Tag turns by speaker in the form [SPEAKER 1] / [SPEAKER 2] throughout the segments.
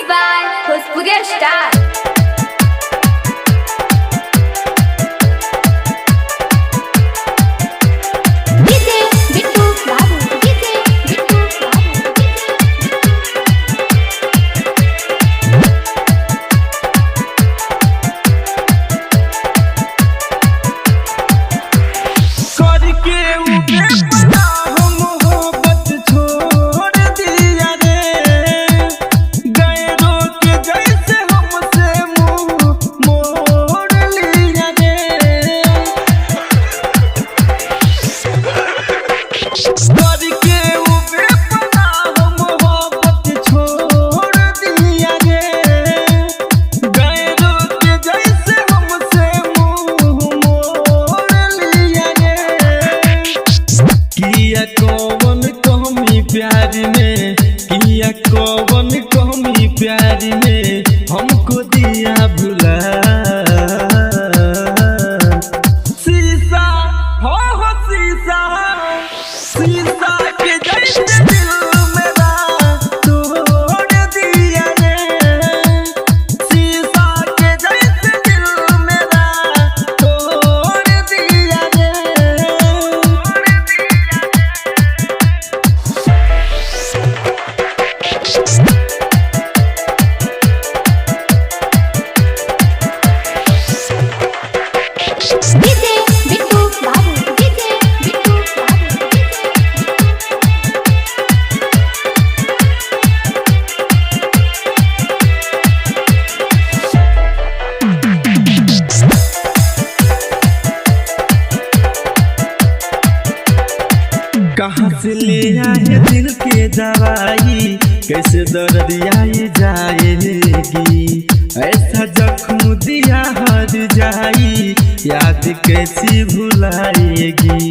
[SPEAKER 1] by Bhojpuriya Star.
[SPEAKER 2] कौन कमी प्यार में हमको दिया भुला। शीशा हो शीशा, शीशा के जैसे दिल मेरा तोड़ दिया रे। शीशा के जैसे दिल मेरा तोड़ दिया रे। कहाँ से ले आए दिल के दवाई, कैसे दर्द आई जाएगी। ऐसा जख्म दिया हर जाई, याद कैसी भुलाएगी।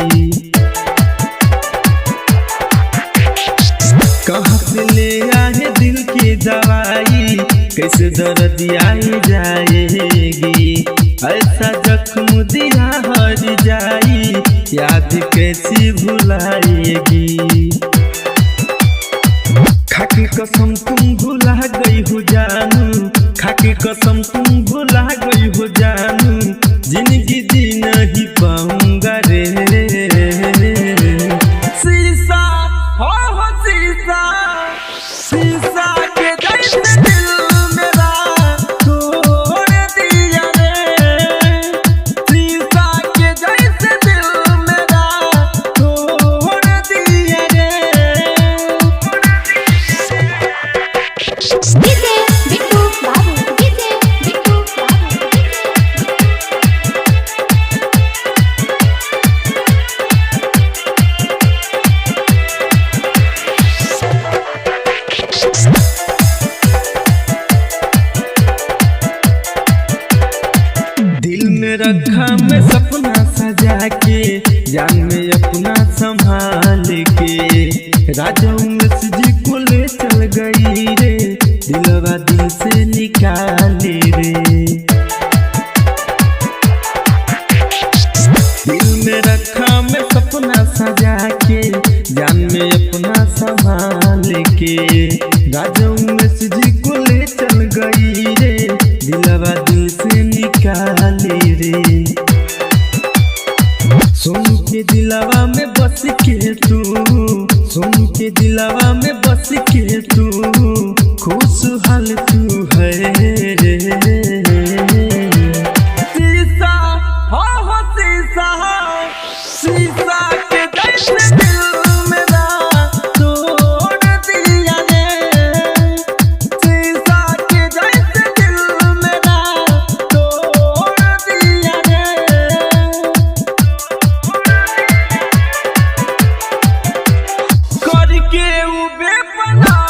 [SPEAKER 2] कहाँ से ले आए दिल की दवाई, कैसे दर्द आई जाएगी। ऐसा जख्म दिया हर जाई, याद कैसी भुलाएगी। खाकी कसम तुम भुला गई हो जानू, खाकी कसम तुम भुला गई हो जानू। जिंदगी जी नहीं पाऊंगा रे। शीशा हो शीशा, शीशा के जैसे दिल मेरा तोड़ दिया रे। शीशा के जैसे दिल मेरा तोड़ दिया रे। दिल में रखा मैं सपना सजा के, जान में अपना संभाल के। राजा उमेश जी को ले चल गई रे, दिलवा दिल से निकाले रे। दिल में रखा मैं सपना सजा के, जान में अपना संभाल के। राजा उमेश जी को ले चल गई रे, दिलवा दिल से निकाले रे। सोनू के दिलवा में बस के तू, सोनू के दिलवा में बस के तू, खुशहाल तू है रे। शीशा हो शीशा, शीशा के जैसे दिल मेरा तोड़ दिया रे। शीशा के जैसे दिल मेरा तोड़ दिया रे। करके उ बेपनाह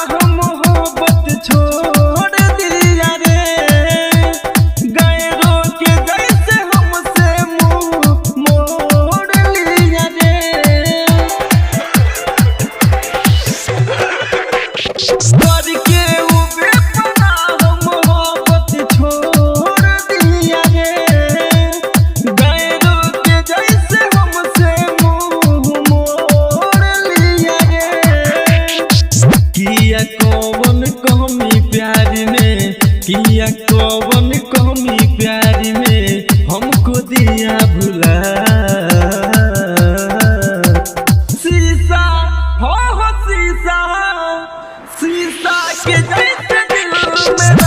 [SPEAKER 2] दिया कौन कमी प्यार में हमको दिया भुला। शीशा हो शीशा, शीशा के जैसे दिल में